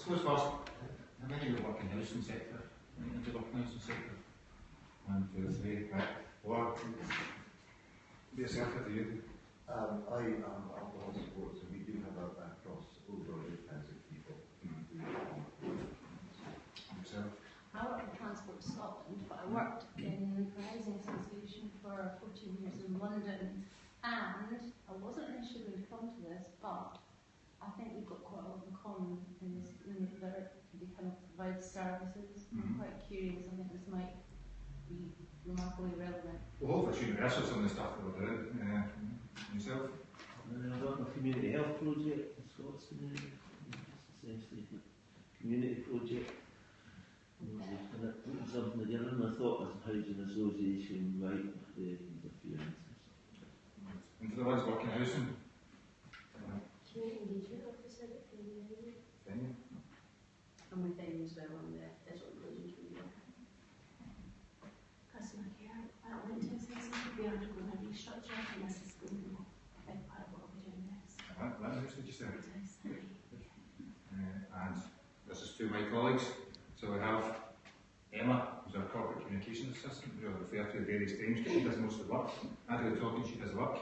suppose first, how many of you work in the housing sector? How many of you work in the housing sector? 1, 2, 3, right. Or, be yourself if you. I am alcohol support, so we do have a crossover with housing people. Yourself? I work for Transport Scotland, but I worked in the Housing Association for 14 years in London, and I wasn't initially going to come to this, but I think we've got quite a lot in common in that they kind of provide services. I'm quite curious, I think this might be remarkably relevant. Well, hopefully it's universal, some of the stuff that we're doing. Yourself? I've got a community health project in Scotland, essentially a community project. And it put something together, and I thought as a housing association might interference. And for the ones working in housing? Community engagement officer at Venue. Venue? I'm with Venue as well on the digital inclusion community. Customer care at Linton System. We are undergoing a restructure, and this is going to be a big part of what we're doing next. What house did you say? It is. And this is to my colleagues. So we have Emma, who's our corporate communications assistant, who I'll refer to at various times because she does most of the work. I do the talking, she does the work.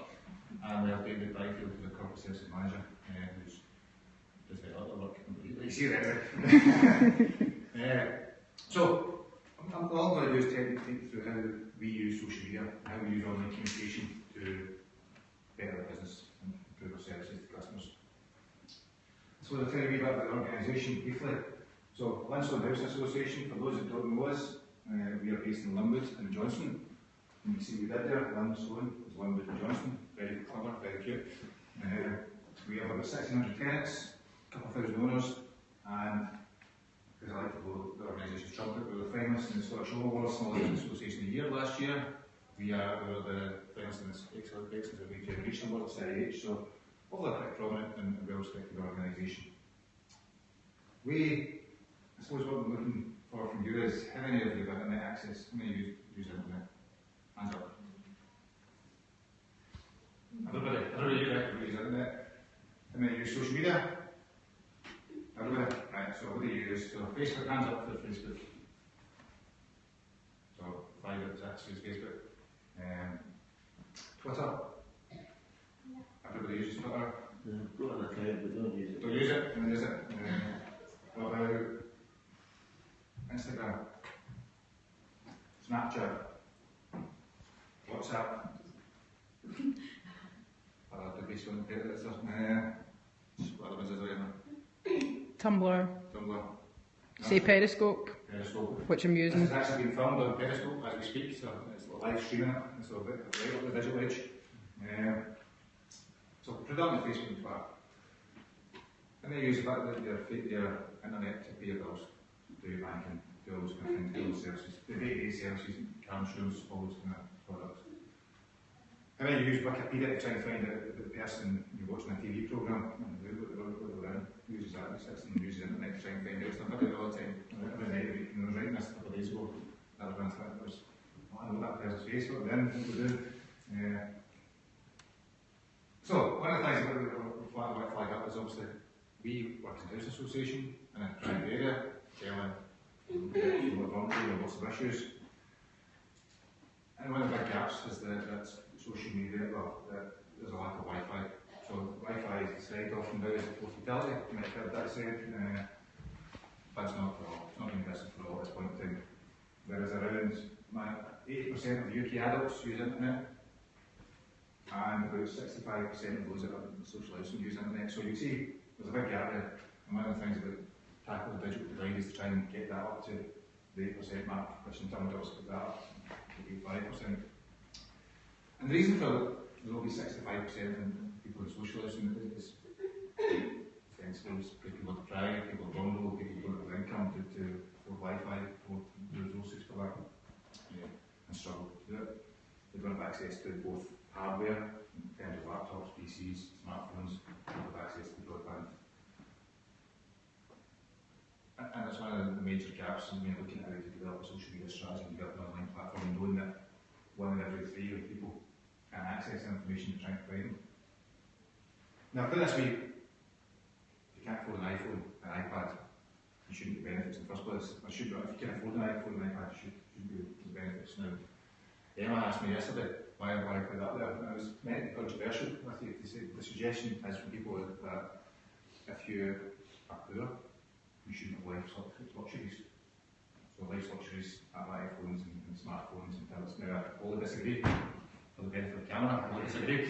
And we have David Byfield, who's our corporate services manager, who does the other work completely. You see that, right? So, all I'm going to do is take you through how we use social media, how we use online communication to better our business and improve our services to customers. So I'll tell you a wee bit about the organisation briefly. So, Linstone Housing Association, for those that don't know us, we are based in Linwood and Johnston. And you can see we did there, Linstone is Linwood and Johnston, very clever, very cute. We have about 1,600 tenants, a couple of thousand owners, and because I like to go the organisation's trumpet, we were finalists in the Scottish Home Awards Small Business Association of the Year last year. We were the finalists in the Excellent Lead Generation Award at CIH, so all are quite prominent and well-respected organisation. I suppose what I'm looking for from you is, how many of you have internet access? How many of you use internet? Hands up. Everybody use internet. How many use social media? Everybody? Right, so what do you use? So Facebook, hands up for Facebook. So 5 actually use Facebook. Twitter? Everybody uses Twitter. I've got an account but don't use it. Don't use it? Don't use it. What about Instagram? Snapchat? WhatsApp? The base one, what other ones is there? Tumblr. Tumblr. No? Say Periscope, Periscope. which I'm using. This has actually been filmed on Periscope as we speak, so it's live streaming it, and so a bit right up the digital edge. So predominantly Facebook and Twitter. And they use about your internet to pay your bills, do your banking, do all those kind of things, do those services, the day-to-day services, car insurance, all those kind of products. And then you use Wikipedia to try and find out the person you're watching a TV programme, what they're in, uses that, sits and uses the internet to try and find out stuff. I do it all the time, every night, I was writing this a couple of days ago, that was when I thought, I know that person's face, what they're in, what they do. So, one of the things that we flag up is obviously, we work in the Housing Association in a private area, telling people are vulnerable, lots of issues. And one of the big gaps is that social media, well, there's a lack of Wi-Fi. So Wi-Fi is described often now as hospitality, you might have heard that said, but it's not for all, it's not universal for all at this point in time. Whereas around 80% of UK adults use internet, and about 65% of those that are in social housing use internet. So you see, there's a big gap there. And one of the things about tackling the digital divide is to try and get that up to the 8% mark, which in turn does put that up to 5%. And the reason for there will be 65% in people in social housing is essentially people are deprived, people are vulnerable, people who don't have income to afford Wi-Fi, afford the resources for that, and struggle to do it. They don't have access to both hardware, in terms of laptops, PCs, smartphones, they don't have access to broadband. And that's one of the major gaps in looking at how to develop a social media strategy and develop an online platform, and knowing that 1 in every 3 of people can access the information you're trying to provide them. Now, put it this way, if you can't afford an iPhone, an iPad, you shouldn't get benefits in the first place. I should, if you can afford an iPad, you should be able to get benefits now. Emma asked me yesterday why I put that there, and I was meant to be controversial with you to say the suggestion is from people that if you are poor, you shouldn't have life luxuries. So life luxuries are iPhones and smartphones and tablets. Now I wholly disagree. For the benefit of the camera, I wholly disagree.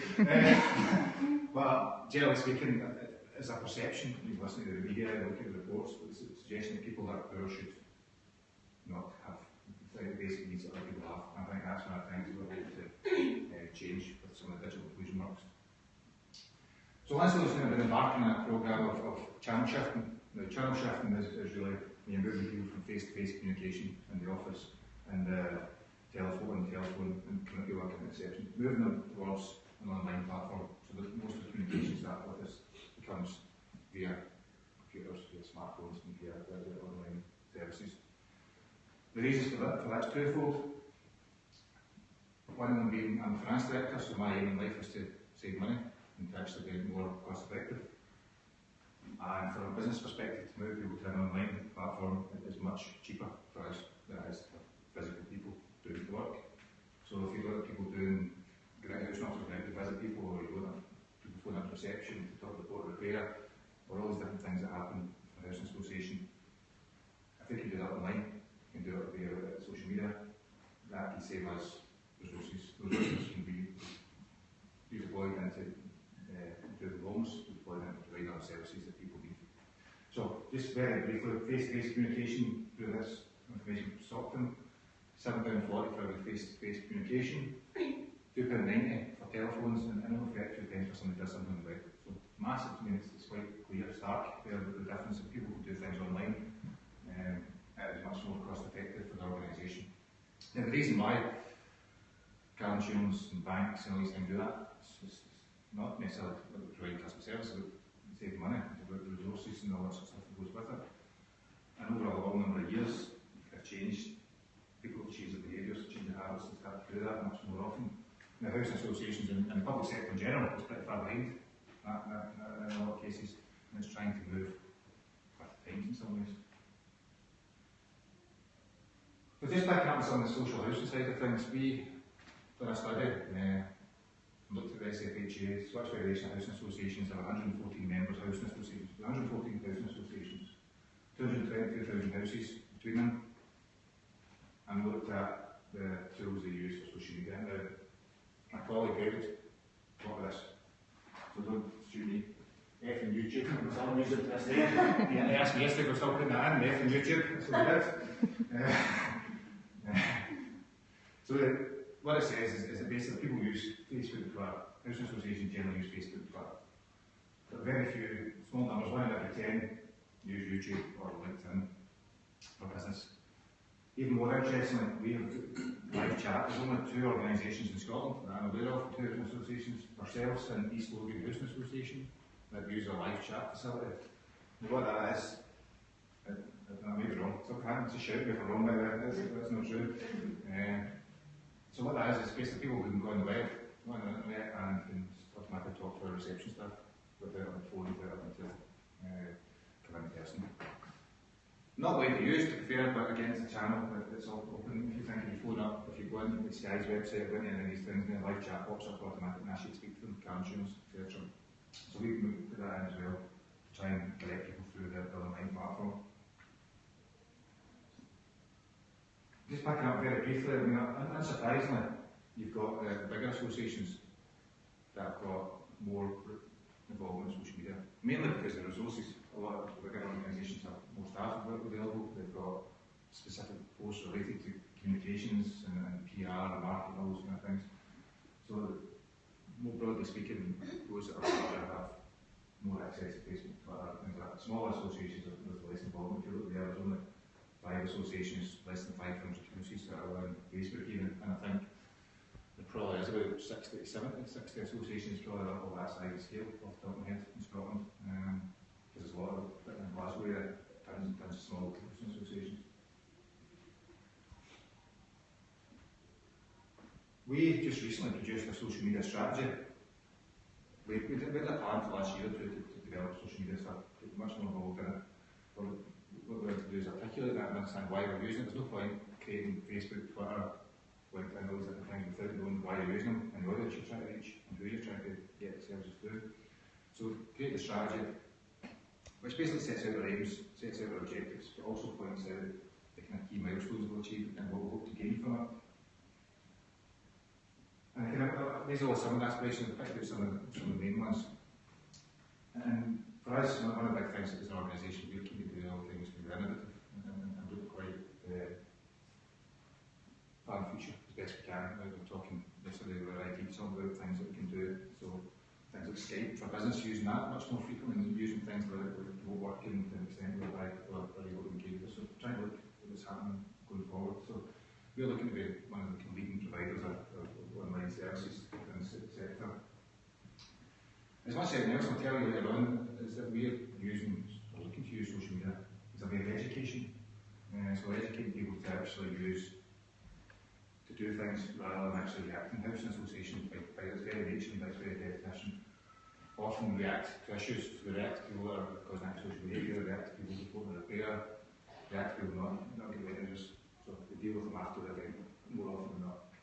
But generally speaking, as a perception, you listen to the media, look at the reports, it's a suggestion that people that are poor should not have the basic needs that other people have. I think that's one of the things we're able to change with some of the digital inclusion works. So Lancelot's going to be embarking on a programme of channel shifting. Now channel shifting is really moving people from face-to-face communication in the office and telephone and community work and exception, moving them towards an online platform so that most of the communications that with us becomes via computers, via smartphones and via online services. The reasons for that's twofold. One of them being I'm a finance director, so my aim in life is to save money and to actually be more cost effective. And from a business perspective, to move people to an online platform is much cheaper for us than it is for physical people doing the work. So if you look at people doing it's not so great to visit people, or you go to people phone up reception to talk about repair, or all these different things that happen in a housing association. If we can do that online, we can do it via social media, that can save us resources. Those resources can be deployed into improving homes, deployed into providing other services that people need. So, just very briefly, face-to-face communication through this information from Stockton, £7.40 for every face-to-face communication, £2.90 for telephones, and in effect £2 for somebody who does something on the web. So, massive, I mean, it's quite clear, stark there, the difference of people who do things online. It is much more cost effective for the organisation. Now, the reason why car insurance and banks and all these things do that, it's not necessarily about providing customer service, it's about saving money, it's about the resources and all that sort of stuff that goes with it. And over a long number of years, have changed. People have changed their behaviours, changed their habits, and start to do that much more often. Now, housing associations and the public sector in general is pretty far behind in a lot of cases, and it's trying to move with the times in some ways. But just picking up on some of the social housing side of things, we done a study, looked at the SFHA, Switch Federation of Housing Associations, there are 114 members housing associations, 114 housing associations, 222,000 houses between them, and looked at the tools they use for social media. Now, my colleague David got this, so don't shoot me. F and YouTube, I'm still using it to this day. He asked me yesterday if we're still putting that in, F and YouTube, so we did. So what it says is that basically people use Facebook and Twitter. Housing associations generally use Facebook and Twitter. But very few, small numbers, 1 out of every 10 use YouTube or LinkedIn for business. Even more interestingly, we have live chat. There's only 2 organisations in Scotland that I'm aware of, 2 housing associations, ourselves and East Lothian Housing Association, that use a live chat facility. And what that is, I may be wrong, so I can't just shout me if I'm wrong, by the way, that's not true. So what that is basically people who can go on the web, go on the internet, and can automatically talk to our reception staff without on the phone, without having to come in person. Not widely used, to be fair, but again, it's a channel that's all open. If you think if you phone up, if you go into the Sky's website, go into any of these things, and the live chat pops up automatically and asks you to speak to them, car insurance, etc. So we can put that in as well, to try and direct people through the online platform. Just picking up very briefly, I mean, unsurprisingly, you've got the bigger associations that have got more involvement in social media, mainly because of the resources. A lot of the bigger organisations have more staff available, they've got specific posts related to communications and PR and marketing, all those kind of things. So, more broadly speaking, those that are larger have more access to Facebook, Twitter, things like that. Smaller associations there's less involvement. If you look there, there's only 5 associations, less than 500 houses that are on Facebook even, and I think there probably is about 60 associations probably of that size scale off the top of my head in Scotland, because there's a lot of in Glasgow area, tons and tons of small housing associations. We just recently produced a social media strategy. We had a plan for last year to develop social media stuff, get much more involved in it. But what we is articulate that and understand why we're using it. There's no point creating Facebook, Twitter, LinkedIn, all these different things without knowing why you're using them and the audience you're trying to reach and who you're trying to get the services through. So create the strategy, which basically sets out our aims, sets out our objectives, but also points out the kind of key milestones we'll achieve and what we hope to gain from it. And these are all some of the aspirations, I've picked out some of the main ones. And for us, one of the big things as an organisation, we're keen to do all things to be innovative and look quite far in the future as best we can. We were talking yesterday with our IT talking about things that we can do. So things like Skype for business, using that much more frequently and using things like remote working to an extent whereby people are able to engage with us. So trying to look at what's happening going forward. So we're looking to be one of the leading providers of online services in the sector. As much as anything else, I'll tell you later on, is that we're looking to use social media as a way of education. So educating people to actually to do things rather than actually reacting. Housing associations, by its very nature and by its very definition, often react to issues. So they react to people that are causing antisocial behaviour, react to people before they repair, react to people not getting letters. So they deal with them after the event more often than not.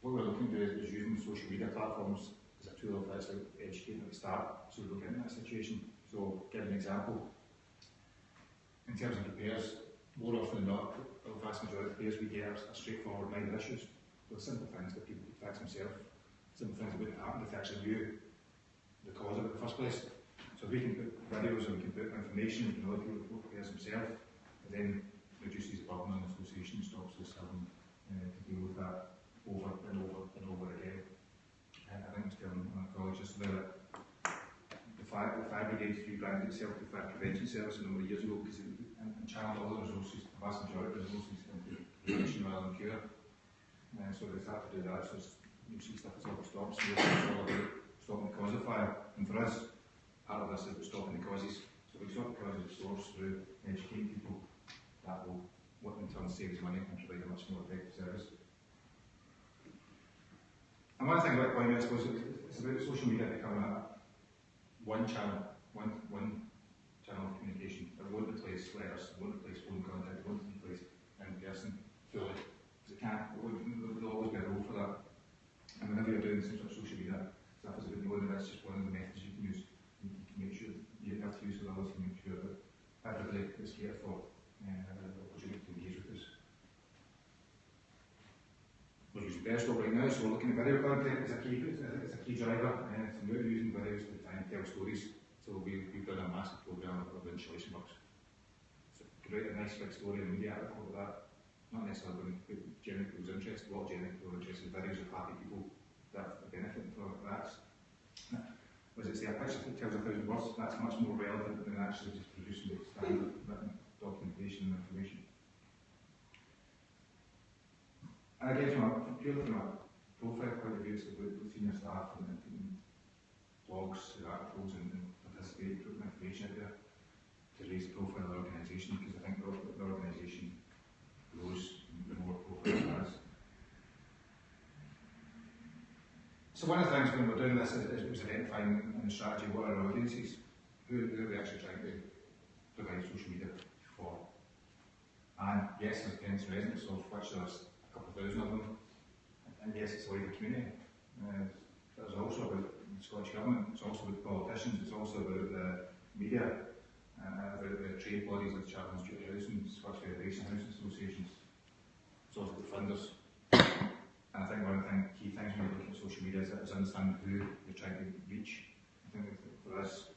What we're looking to do is using social media platforms as a tool of actually educating at the start, so we look into that situation. So, give an example. In terms of repairs, more often than not, the vast majority of repairs we get are straightforward minor issues. So simple things that people could fix themselves, simple things that wouldn't happen if they actually knew the cause of it in the first place. So if we can put videos and we can put information, we can allow people to repairs themselves, and then reduces the burden on the association, stops us having to deal with that over and over and over again. I think I was telling my colleagues just about the fire brigade rebranded itself to Fire Prevention Service a number of years ago because it channeled all the resources, the vast majority of the resources, into prevention rather than cure. So they started to do that, so you see stuff that's all stops, so it's all about stopping the cause of fire. And for us, part of this is stopping the causes. So if we stop the causes of source through educating people, that will, what in turn saves money and provide a much more effective service. And one thing about point, I suppose, it's about social media becoming one channel of communication. It won't replace letters, it won't replace phone contact, it won't replace in person fully. Because it can't, there'll always be a role for that. And whenever you're doing some sort of social media stuff, as a bit more, that's just one of the methods you can use. You can make sure you have to use with others to make sure that everybody is cared for and has the opportunity to engage with us. We're using Periscope right now, so we're looking at video content as a key driver. So we're using videos to try and tell stories. So we've done a massive programme of installation works. So write a nice big story in a media article about that. Not necessarily going to put generally people's interest, a lot of generally people are interested in videos of happy people that are benefiting from that. As I say, a picture that tells 1,000 words, that's much more relevant than actually just producing the standard written documentation and information. And again, purely from a profile point of view, it's about senior staff and blogs, articles, and participate, putting information out there to raise the profile of the organisation, because I think the organisation grows the more profile it has. So one of the things when we're doing this is identifying in the strategy what are our audiences, who are we actually trying to provide social media for. And yes, there's parents and residents, of which there's a couple of thousand of them, and yes, it's a wider community. There's also about the Scottish Government, it's also about politicians, it's also about the media, about the trade bodies like Charles Duty Housing, Scottish Federation Housing Associations, it's also about funders. And I think one of the key things when you look at social media is understanding who you're trying to reach. I think that for us,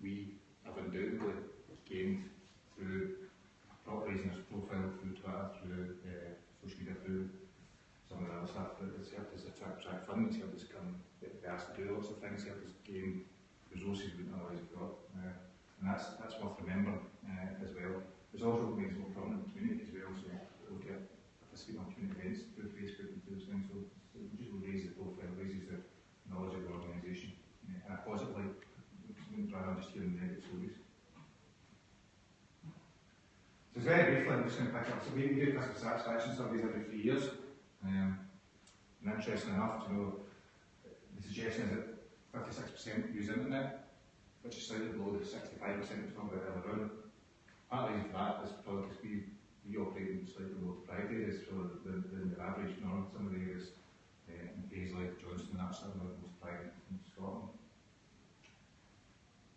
we have undoubtedly gained through raising our profile through Twitter, through social media, through some of the other stuff that's helped us attract funding, it's helped us be asked to do lots of things, helped us gain resources we wouldn't otherwise have got. And that's worth remembering as well. It's also made us more prominent in the community as well, so we'll get participating on community events through Facebook and through those things, so it just will raise the profile, raises the knowledge of the organisation in a positive light, rather than just hearing negative stories. So very briefly, I'm just going to pick up, so we do customer satisfaction surveys every 3 years. And interesting enough to know, the suggestion is that 56% use internet, which is slightly below the 65% we talked about earlier on. part of the reason for that is probably because we operate in slightly more deprived areas than the average norm. Some of the areas in Paisley, Johnston, that's some of the most private in Scotland.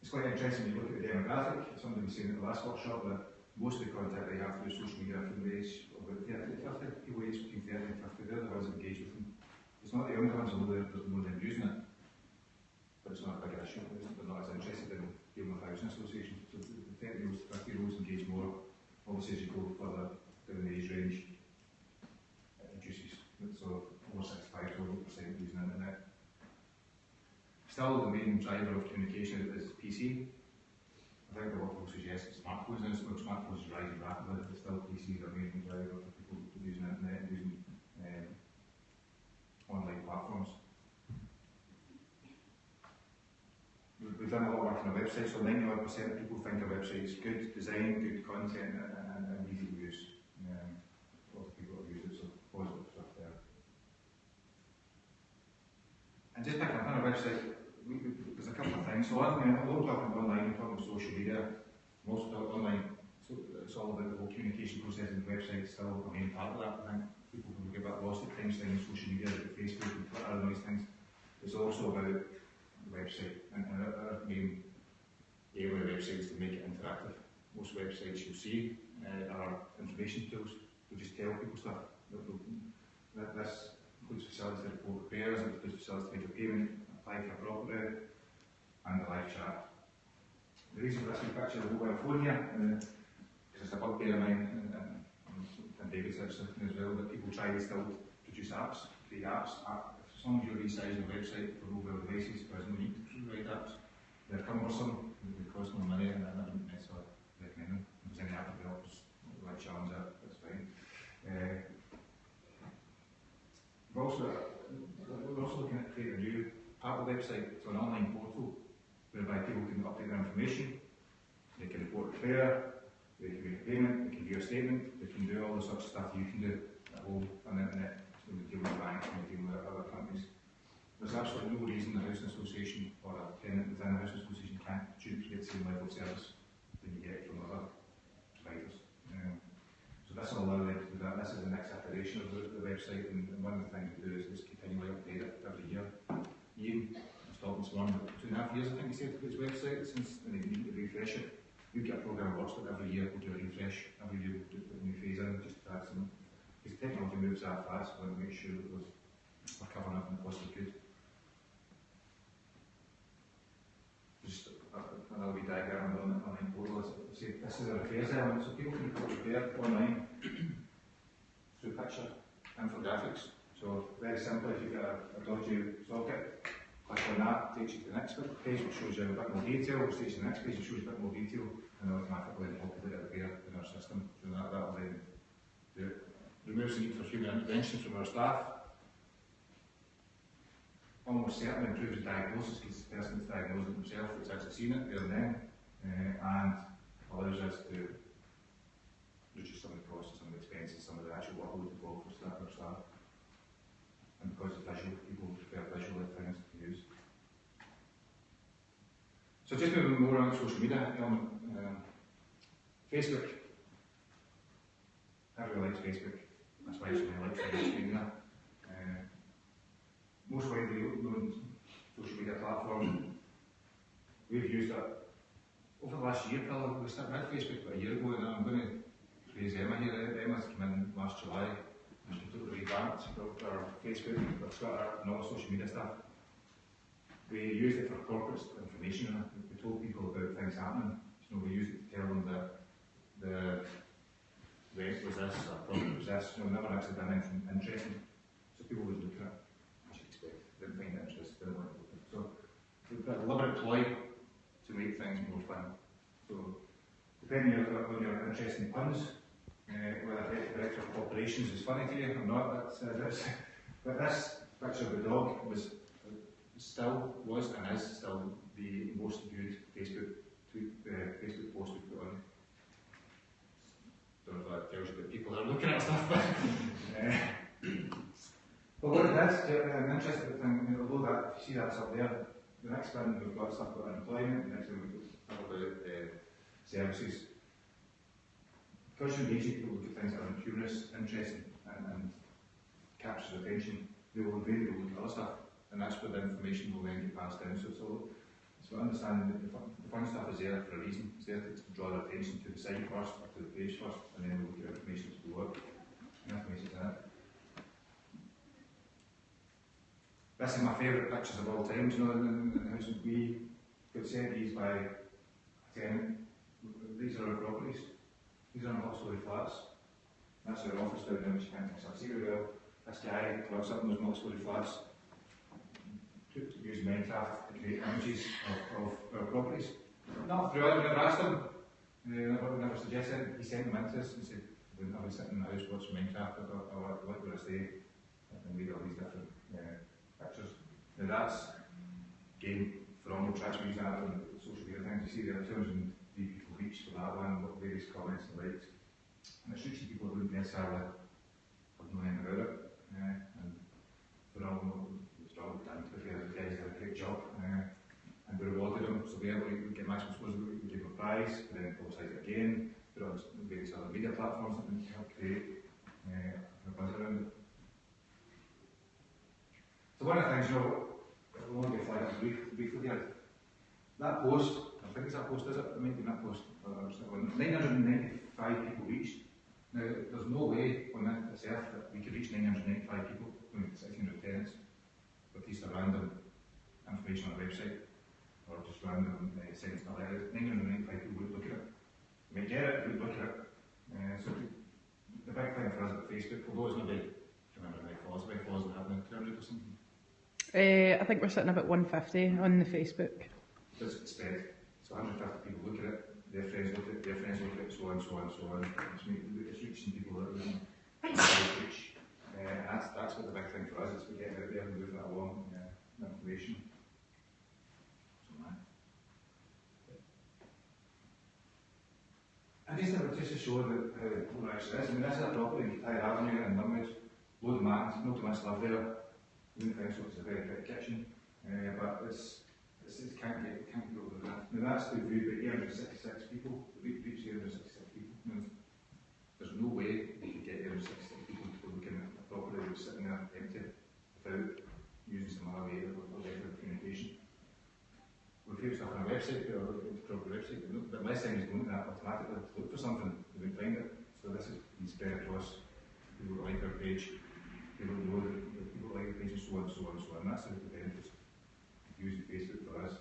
It's quite interesting when you look at the demographic. Somebody was saying at the last workshop that most of the contact they have through social media from the age of about 30 to 50, people aged between 30 and 50, they're the ones that engage with them. It's not the younger ones, although there's more of them using it, but it's not a bigger issue. They're not as interested in dealing with housing associations. So the 30-year-olds, 50-year-olds engage more. Obviously, as you go further down the age range, it reduces. So over 65 to 80% using the internet. Still, the main driver of communication is PC. I think a lot of people suggest smartphones, and smartphones are rising rapidly, but still PCs are the main driver for people using the internet and using online platforms. We've done a lot of work on our website, so 91% of people think our website is good design, good content, and easy to use. A lot of people have used it, so positive stuff there. And just picking up on our website, there's a couple of things. So we're talking online, we're talking social media, most of online, so it's all about the whole communication process, and the website is still a main part of that. I think people can get a bit lost at times in social media, like Facebook and Twitter and all these things. It's also about the website, and our main aim of the website is to make it interactive. Most websites you'll see are information tools. They just tell people stuff. This includes facilities to report repairs, it includes facilities to make a payment, apply for a property, and the live chat. The reason for this we picture the mobile phone here, because it's a bugbear of mine, and David's actually as well, that people try to still produce apps, create apps. As long as you're resizing the website for mobile devices, there's no need to write apps. They're cumbersome, they cost more money, and I don't necessarily recommend them. If there's any app developers who like challenge that, that's fine. We're also looking at creating a new part of the website. It's an online portal whereby people can update their information, they can report a repair, they can make a payment, they can view a statement, they can do all the sorts of stuff you can do at home on the internet. When we deal with banks, when we deal with other companies. There's absolutely no reason the housing association or a tenant within a housing association can't duplicate the same level of service that you get from other providers. So this will allow them to do that. This is the next iteration of the website, and one of the things we do is continually update it every year. Ian was talking this morning about 2.5 years, I think he said, to his website since, and they need to refresh it. We've got a programme that works, but every year we'll do a refresh. Every year we'll do a new phase in, just to add some. Because technology moves that fast, we want to make sure that we're covering everything possibly good. Just another wee diagram on the online portal. This is a repairs element, so people can report repair online through picture infographics. So very simple, if you've got a dodgy socket, click on that, takes you to the next page, which shows you a bit more detail, which takes you to the next page, which shows you a bit more detail, and automatically populate a repair in our system. So that'll then do it. Removes the need for human intervention from our staff. Almost certainly improves the diagnosis because the person that's diagnosed it themselves that's actually seen it there and then, and allows us to reduce some of the costs, some of the expenses, some of the actual workload involved for staff. And because it's visual, people prefer visual things to use. So just moving more on social media, Facebook. Everyone likes Facebook. That's why it's my likes on the screen there. Most widely known social media platform. We've used it over the last year, probably. We started with Facebook about a year ago, and I'm going to praise Emma here. Emma's come in last July and completely revamped our Facebook, our Twitter, and all the social media stuff. We used it for corporate information. We told people about things happening. We used it to tell them that the rent was this, or profit was this. We never actually done anything interesting. So people would look at it, as you'd expect. Didn't find it interesting, didn't want to look at it. So we've got a deliberate ploy to make things more fun. So depending on your interest in puns, whether the director of operations is funny to you or not, but this picture of the dog was and is still the most viewed Facebook post we put on. Don't know if that tells you that people are looking at stuff, but what it is, an interesting thing, although that, if you see that's up there, the next one we've got stuff about employment, the next one we've got stuff about services. because you engage people look at things that are curious, interesting, and captures attention, they will invariably look at other stuff, and that's where the information will then get passed down. So understanding that the fun stuff is there for a reason. It's there to draw their attention to the site first, or to the page first, and then we'll get information to go up. And information's in it. This is my favourite pictures of all time, you know, in the house. We got sent these by a tenant. These are our properties. These are multi-storey flats. That's our office down there, which you can't see very well. This guy works up in those multi-storey flats, use Minecraft to create images of our properties. Not throughout, never asked him, never suggested. He sent them into us and said, I was sitting in the house watching Minecraft, or what would I say? And made all these different pictures. Now that's, again, phenomenal tracks. We use that on social media things. You see there are 203 people reached for that one, what various comments and likes. And it's reaching people who wouldn't necessarily have known anything about it. And phenomenal. Job done. The guys did a great job, and we rewarded them. So we get maximum exposure, we give them a prize, and then publicise it again. Put it on various other media platforms that we help create a buzz around it. So one of the things, you know, we want to get flagged up briefly here. That post, I think it's that post, is it? It might be that post. 995 people reached. Now, there's no way on this earth that we could reach 995 people when we've got 600 tenants. With these random information on the website, or just random sending stuff out. 995 people would look at it. We may get it, we would look at it. So the big thing for us at Facebook, although it's not big, I can't remember how many followers we have now, 200 or something. I think we're sitting about 150 on the Facebook. Does it spread? So 150 people look at it, their friends look at it, their friends look at it, so on, so on, so on. It's reaching people that we don't reach. That's what the big thing for us is, we get out there and move that along, information. And just to show that how it actually is. I mean, this is a property in Tyre Avenue in Limwood, low demand, not too much love there. We wouldn't think so, it's a very big kitchen, but it can't go over that. Now that's the view by 866 people, we reached 866 people. Now, there's no way we could get 866 people to look in a property that was sitting there empty without using some other way of communication. We've used stuff on our website, or the proper website, but less time is going to that automatically to look for something, we wouldn't find it. So this has been spread across people that like our page, people who know that people like the page, and so on, so on, so on. And that's the benefits of using Facebook for us.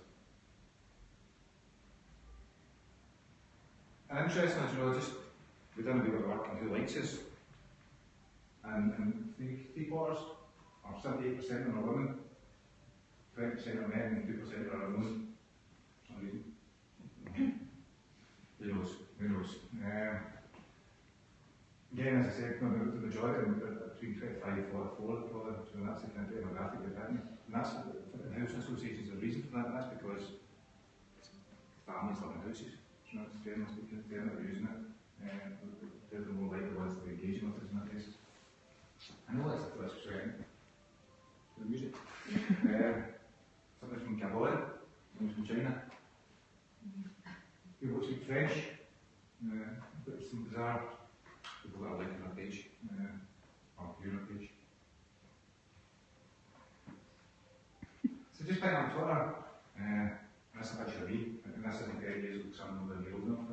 And interestingly, you know, we've done a bit of work on who likes us. And three quarters, or 78% of them are women, 20% are men, and 2% are unknown. For some reason. Who knows? Again, as I said, the majority of them are between 25 and 44, so that's the kind of demographic we're having. And that's in housing associations, the reason for that, that's because families live in houses. You know, it's generally speaking, they're not using it. They're the more likely ones that are engaging with us in that case. I know that's sweating. The music. Something from Gabon, something from China. People speak French. But some bizarre people that are liking our page, or viewing our page. So just picking on Twitter, that's a picture of me, and this isn't 30 years ago, because I'm not really old enough.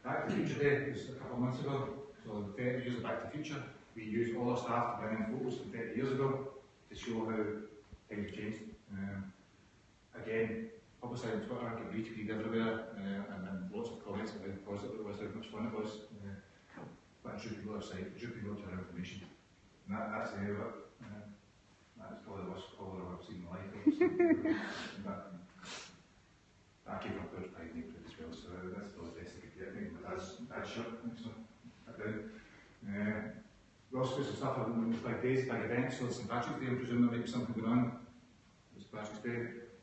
Back to the Future Day was a couple of months ago, so the 30 years of Back to the Future, we used all our staff to bring in photos from 30 years ago to show how things have changed. Again, publicised on Twitter, get retweeted everywhere, and lots of comments about how positive it was, how much fun it was. But it drew people to our site, it drew people to our information. And that's the end of it. That's probably the worst caller I've ever seen in my life. But I keep on good pride name as well, so that's probably the best I could get. I think my dad's shirt, so back down. We also do some stuff on these big days, big events, so St Patrick's Day, I presume there might be something going on. St Patrick's Day.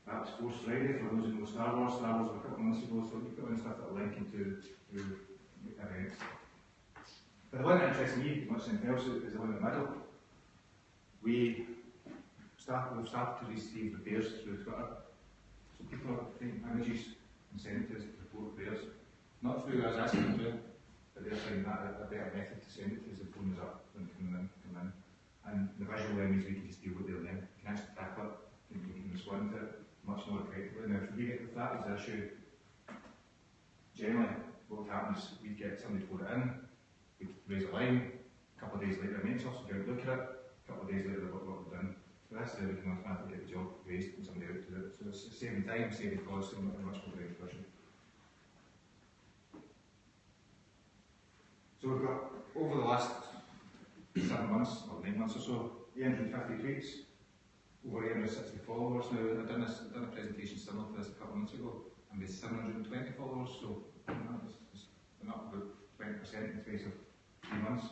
That was Force Friday, for those who know Star Wars. Star Wars was a couple of months ago, so we put in stuff that are linking to events. But the one that interests me, much anything else, is the one in the middle. We've started to receive repairs through Twitter. So people are taking images and sending to us to report repairs. Not through us asking them to, but they're saying that a better method to send it to is the phone is up when coming in. And the visual then means we can just deal with it then. You can actually tackle it, and you can respond to it much more effectively. Now, if that is the issue, generally what would happen is we'd get somebody to put it in, we'd raise a line, a couple of days later, the maintenance officer would look at it, a couple of days later, what we've done. So that's how we can automatically get the job raised and somebody out to do it. So it's saving time, saving costs, and much more very efficient. So we've got, over the last 7 months, or 9 months or so, 850 tweets, over 860 followers. Now, I've done a presentation similar to this a couple of months ago, and there's 720 followers, so it's been up about 20% in the space of 3 months.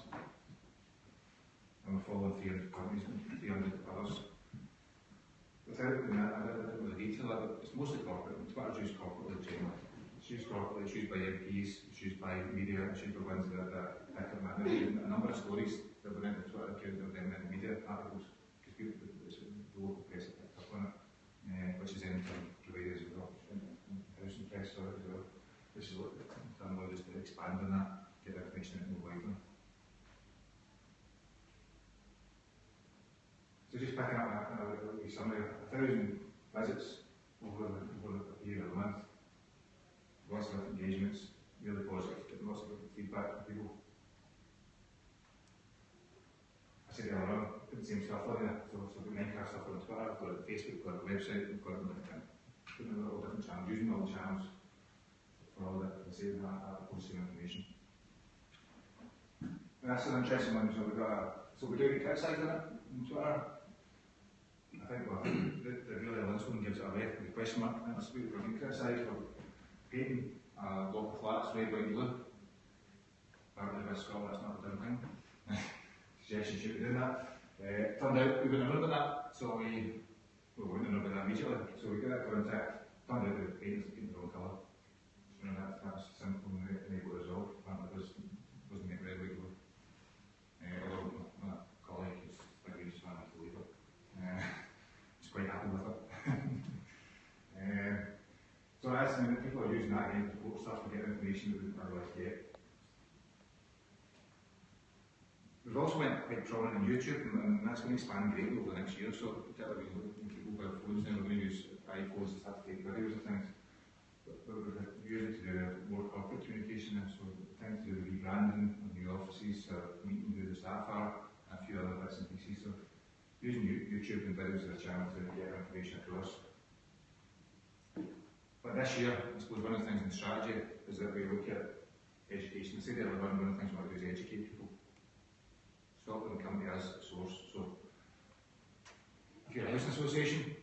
And we're following 300 companies and 300 others. Without going into the detail of it, it's mostly corporate, and Twitter's used corporately generally. It's used corporately, it's used by MPs, it's used by media, it's used by ones that pick up that. There's a number of stories that were in the Twitter account that were then in the media articles, because the local press have picked up on it, which is then provided as well, in house and press as well, which is what done well just to expand on that, get the information out more widely. So just picking up a summary, 1,000 visits over a period of a month, lots of engagements, really positive, getting lots of feedback from people. I said earlier on, put the same stuff on there, so we've got Minecraft stuff on Twitter, we've got it on Facebook, we've got it on the website, we've got it on LinkedIn. Putting it on all different channels, using all the channels for all the same posting information. And that's an interesting one, so we do get criticised on it on Twitter. I think the really last one gives it away with the question mark. That's we're being criticised for painting a block of flats red, white, blue. Apparently by Scotland, that's not a done thing. Suggestion should be doing that. Turned out we wouldn't have known about that, so we wouldn't have known about that immediately. So we got that contact. Turned out the paint was the wrong colour. So that's simple and able to resolve. Apparently it wasn't make red, white, blue. Although my colleague is like we just wanted to leave it. Quite happy with it. So that's, people are using that again to quote stuff and get information that we didn't otherwise get. We've also went quite prominent on YouTube, and that's going to expand greatly over the next year. So particularly when people mobile phones now, we're going to use iPhones to start to take videos and things. But we're using it to do more corporate communication now, so things to do with rebranding of new offices, meeting who the staff are, and a few other bits and pieces. So using YouTube and videos as a channel to get information across. But this year, I suppose one of the things in strategy is that we look at education. I said earlier on, one of the things we want to do is educate people. Stop them coming to us as a source. So, if you're a housing association,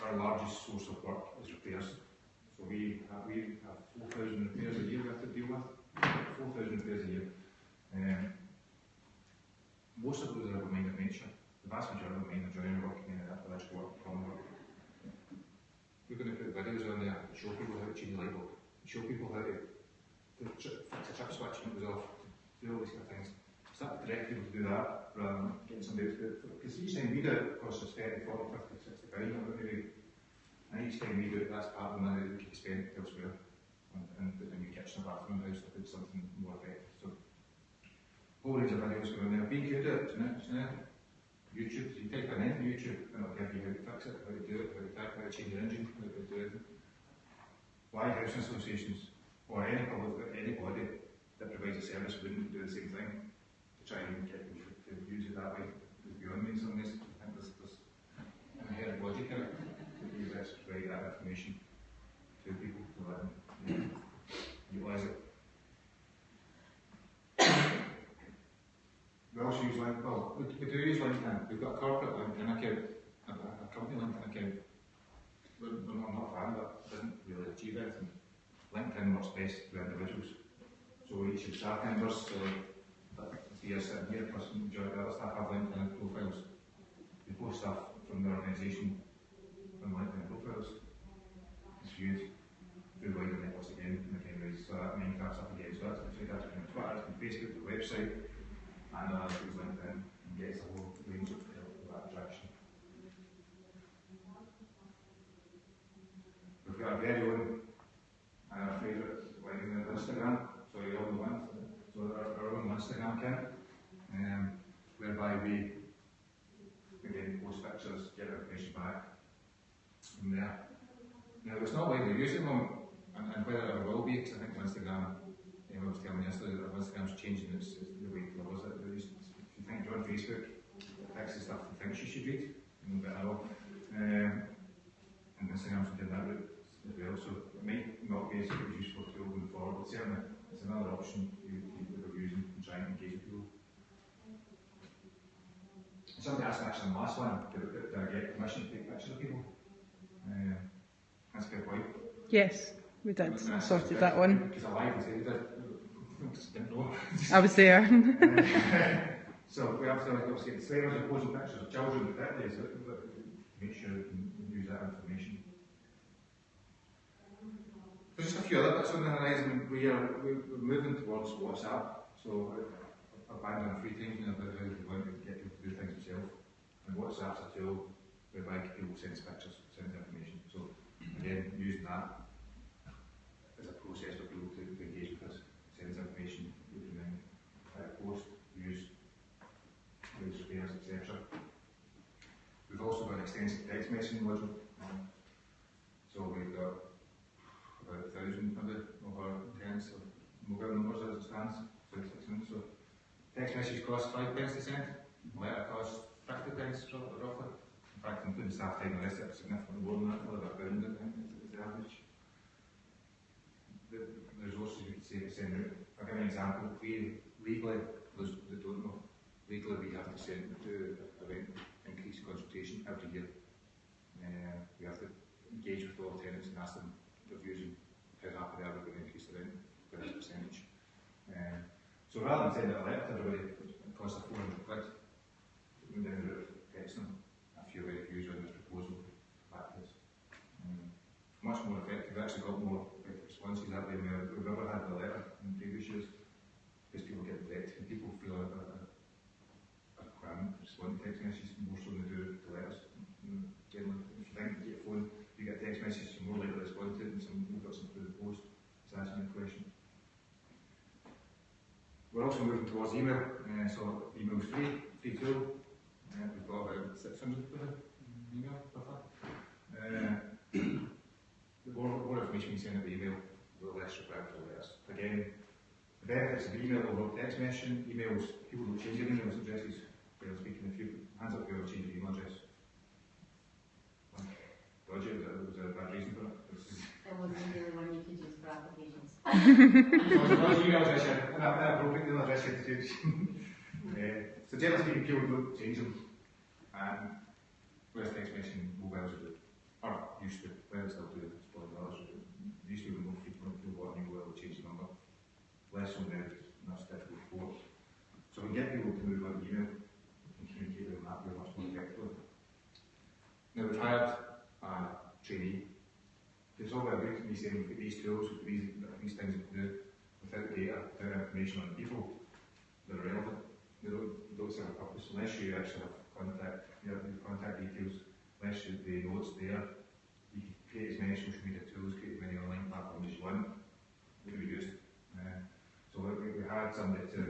our largest source of work is repairs. So we have 4,000 repairs a year we have to deal with. 4,000 repairs a year. Most of those are of a minor nature. The vast majority of minor joining work, electrical work, plumbing work. We're going to put videos on there to show people how to change a light bulb, show people how to fix a chip switch when it was off, do all these kind of things. Start to direct people to do that rather than getting somebody else to do it. Because each time we do it, it costs us 30, 40, 50, 60 pounds, maybe. And each time we do it, that's part of the money that we can spend elsewhere. And put a new kitchen or bathroom in the house to put something more effective. So, whole range of videos going on there. Being good at it, YouTube, you type in anything YouTube and it'll give you how to fix it, how to do it, how to change your engine, how to do it. Why housing associations or anybody that provides a service wouldn't do the same thing to try and get people to use it that way? It's beyond me in some ways. I think there's inherent logic in it to do this, provide that information to people to let them utilise it. We also use LinkedIn. Well, we do use LinkedIn. We've got a corporate LinkedIn account, a company LinkedIn account. I'm not a fan, but it doesn't really achieve anything. LinkedIn works best for individuals. So each of the staff members, if you're sitting here, plus the majority of the other staff have LinkedIn profiles. They post stuff from the organisation on LinkedIn profiles. It's viewed through wider networks again and again. So that Minecraft stuff again. So that's from Twitter, from Facebook, the website. And things like that, and gets a whole range of that attraction. We've got our very own and our favourite line on Instagram. Instagram account, whereby we again post pictures, get information back from there. Now it's not widely used at the moment, and whether it will be, because I think Instagram, I was telling you yesterday that Instagram's changing it's the way it was. If you think you're on Facebook, it picks the stuff you think you should read, but I will. And Instagram's doing that route as well, so it might not be as useful tool going forward, but certainly it's another option that we're using and trying to engage with people. Somebody asked me actually on the last one, did I get permission to take pictures of people? That's a good point. Yes, we did. I sorted that one. Because I lied and said we did. Just didn't know. I was there. So we have to obviously get slavers and posing pictures of children, particularly, so make sure we can use that information. There's just a few other bits on the horizon. We're moving towards WhatsApp, so I've banned on free thinking about how we want to get people to do things themselves. And WhatsApp's a tool whereby people send us pictures, send us information. So again, using that as a process for people to engage with us, send us information, we can then post, use repairs, etc. We've also got an extensive text messaging module. So we've got about 1,000 of our tenants of mobile numbers as it stands, 36 minutes. So text message costs 5 pence to send, letter costs 50 pence roughly. In fact, including staff time and the rest of it, significantly more than that, about £1 I think is the average. The resources we could say to send out. I'll give you an example. We legally, those that don't know, legally we have to send to a rent increase consultation every year. We have to engage with all the tenants and ask them their views on how happy they are with going to increase the rent by this percentage. So rather than sending a letter to everybody, it costs a £400. We went down the route of getting them a few views on this proposal back to us. Much more effective. We actually got more responses that way than we've ever had with a letter in previous years, because people get direct and people feel a requirement to respond to text messages more so than they do to letters. Generally, if you think you get a phone, you get a text message, you're more likely to respond to it, and we've got some through the post that's answering the question. We're also moving towards email, so email's free tool. We've got about 600 email roughly. The more information we send out the email, the less required for letters. Again, the benefits of email over text messaging. Emails, people don't change their email addresses. Generally speaking, if you hands up whoever changed your email address. Roger, was there a bad reason for it? It wasn't really one you could use for applications. So it's a email address, an appropriate email address you have to use. So generally speaking, people don't change them. And whereas text messaging, mobiles do, or used to, well, still do, it's probably others do. Used to be more frequent, people want a new will change the number. Less so now, and that's difficult before. So we can get people to move on email and communicate with them that way much more effectively. Now we've hired a trainee. It's all about me saying we've got these tools, we've got these things to do, without data, without information on the people that are relevant. They don't serve a purpose unless you actually have contact, your contact details, unless the notes there. You can create as many social media tools, create as many online platforms as you want. They can be used. So we had somebody to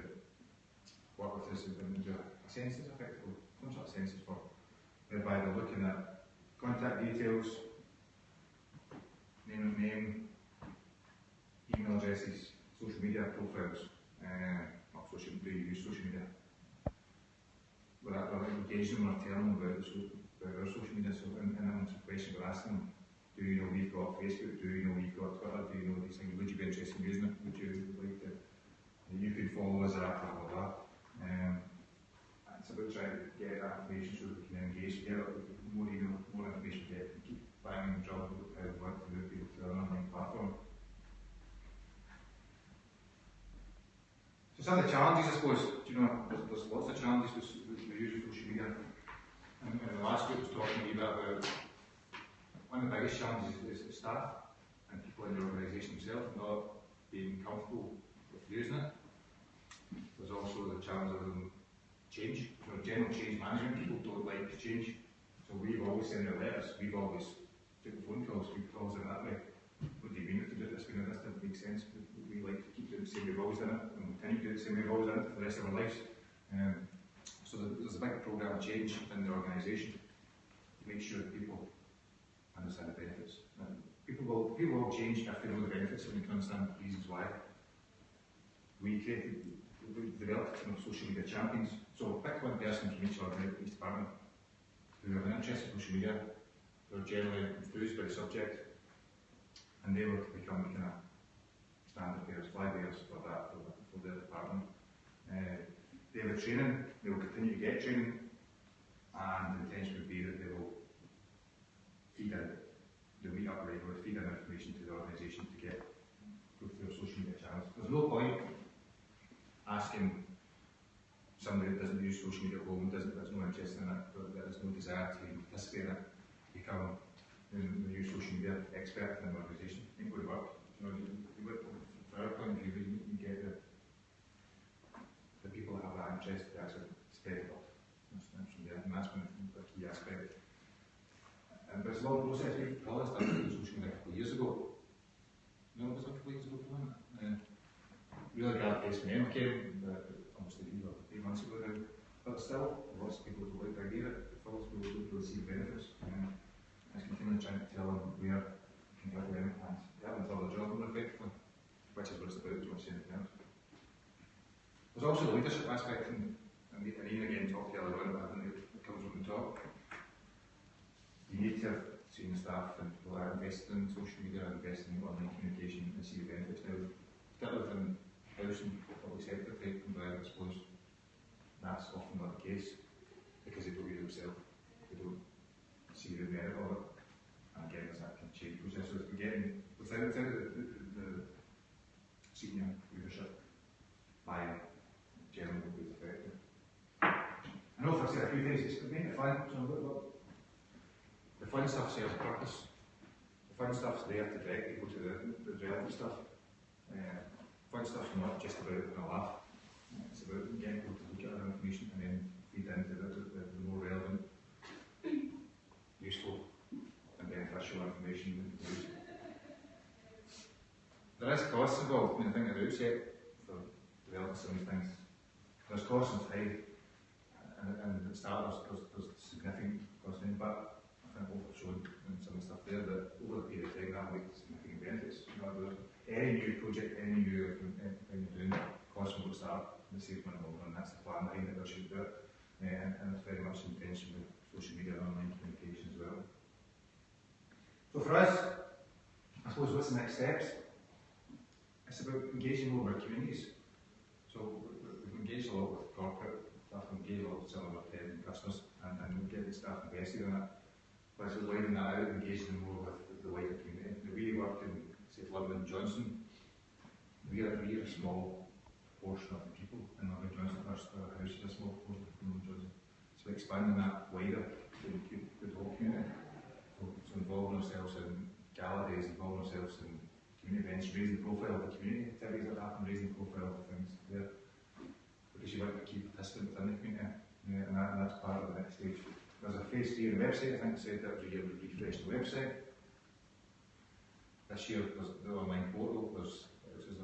work with us and do a census effectively, some sort of census for, whereby they're looking at contact details, name, email addresses, social media profiles, do you use social media? We're engaging them or telling them about our social media, so in answer the question we're asking them, do you know we've got Facebook, do you know we've got Twitter, do you know these things, would you be interested in using it, would you like to, you could follow us at blah blah blah. It's about trying to get that information so that we can engage together, more email, more information we get, and keep banging the job about how we want to move people to an online platform. So some of the challenges, I suppose, there's lots of challenges with using social media. And the last group was talking a wee bit about one of the biggest challenges is staff and people in the organisation themselves not being comfortable with using it. There's also the challenge of change. General change management, people don't like change. So we've always sent out letters, we've always taken phone calls, we've calls in that way. What do you mean if you do this? This doesn't make sense. We like to keep doing the same, we've always done it. And and you could say we've always done it for the rest of our lives. So there's a big programme of change within the organisation to make sure that people understand the benefits. And people will change if they know the benefits and they can understand the reasons why. We developed social media champions. So pick one person from each department who have an interest in social media, who are generally enthused by the subject, and they were to become kind of standard bearers, flag bearers for their department. They have a training, they will continue to get training, and the intention would be that they will feed in, they'll meet up regularly, feed in information to the organisation to get go through their social media channels. There's no point asking somebody that doesn't use social media at home, that's no interest in it, that has no desire to participate in it, become the new social media expert in the organisation. It would work. You know, from our point of view, you get the people that have that interest to actually spread it up. From there, and that's been a key aspect. But it's a long process. We probably started social media a couple of years ago. No, it was a couple of years ago, wasn't it? Really glad SPM came, obviously 8 months ago now, but still, lots of people don't like the idea, lots of people don't really see the benefits. It's continually trying to tell them where you can help them, and they haven't done their job more effectively, which is what it's about as much as anything else. There's also the leadership aspect, and Ian again talked earlier on, but I think it comes from the top. You need to have senior staff and people that are invested in social media, invested in online communication, and see the benefits now, particularly within housing, public sector type environment. I suppose that's often not the case because they don't use it themselves, they don't see the merit of it, and again there's that kind of change process. So again, without the senior leadership buy-in, generally will be effective. I know if I've said a few things, it's making it fun, so the fun stuff serves a purpose. The fun stuff's there to direct people to the relevant stuff. Fun stuff's not just about having a laugh. It's about getting people to look at our information and then feed into the more relevant, useful and beneficial information. There is costs involved. I mean, I think at the outset for developing some of these things, there's costs and time, and at the start there's significant costs in, but I think what we've shown in some of the stuff there that over the period of time that will lead to significant benefits. You know, any new project, any new thing you're doing, costs will start and saves money in the long run. That's the plan behind it, we should do it. And it's very much the intention with social media and online communication as well. So for us, I suppose what's the next steps? It's about engaging more with our communities. So we've engaged a lot with corporate staff, we've engaged a lot with some of our tenants and customers, and we're getting staff invested in it. But it's widening that out, engaging them more with the wider community. We work in, say, London Johnson. We're a small portion of the people in London Johnson. Our house is a small portion of London Johnson. So expanding that wider to include the whole community. So involving ourselves in gala days, involving ourselves in community events, raising the profile of the community, activities that happen, raising the profile of things there. Because you want to keep participants within the community, and that's part of the next stage. There's a phase 3 on the website. I think it said that every year we refresh the website. This year there's the online portal, which is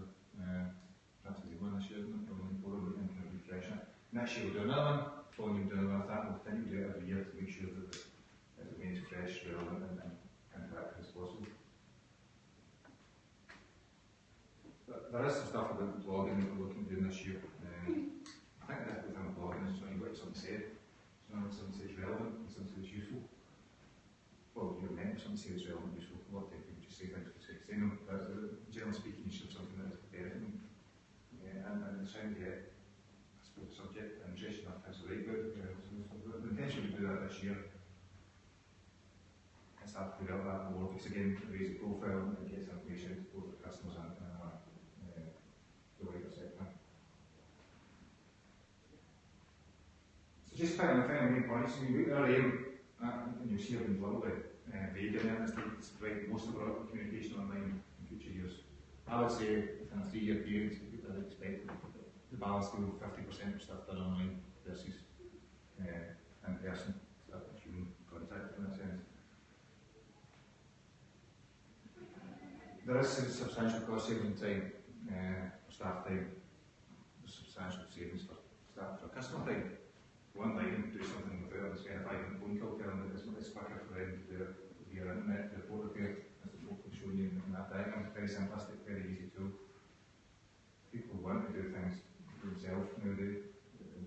that's a good one this year, isn't it? The online portal, we can refresh it. Next year we'll do another one, following do another that, we'll continue to do it every year to make sure that it remains fresh, relevant and interactive as possible. But there is some stuff about the blogging that we're looking at doing this year. I think that within the blogging is when you've got something said. So when something says relevant and something says useful. Well, you're meant to something says relevant and useful. A lot of people just say things for the sake of saying them, but generally speaking, you should have something that is benefiting. And it's trying to get, I suppose, the subject interesting enough as the right word. So the intention to do that this year and start to develop that more, because again, raise the profile and get some information to both the customers and the wider sector. So just kind of the main points, our aim, and you'll see I've been a little bit vague in it, is to provide most of our communication online in future years. I would say within a 3-year period, I'd expect the balance to go 50% of stuff done online versus in person, human contact in that sense. There is substantial cost saving time, staff time, substantial savings for staff, for customer time. One line, do something without them spending a 5 minute phone call telling them it's quicker for them to do it via internet, report repair, as the folk have shown you in that diagram. Very simplistic, very easy tool. People want to do things themselves nowadays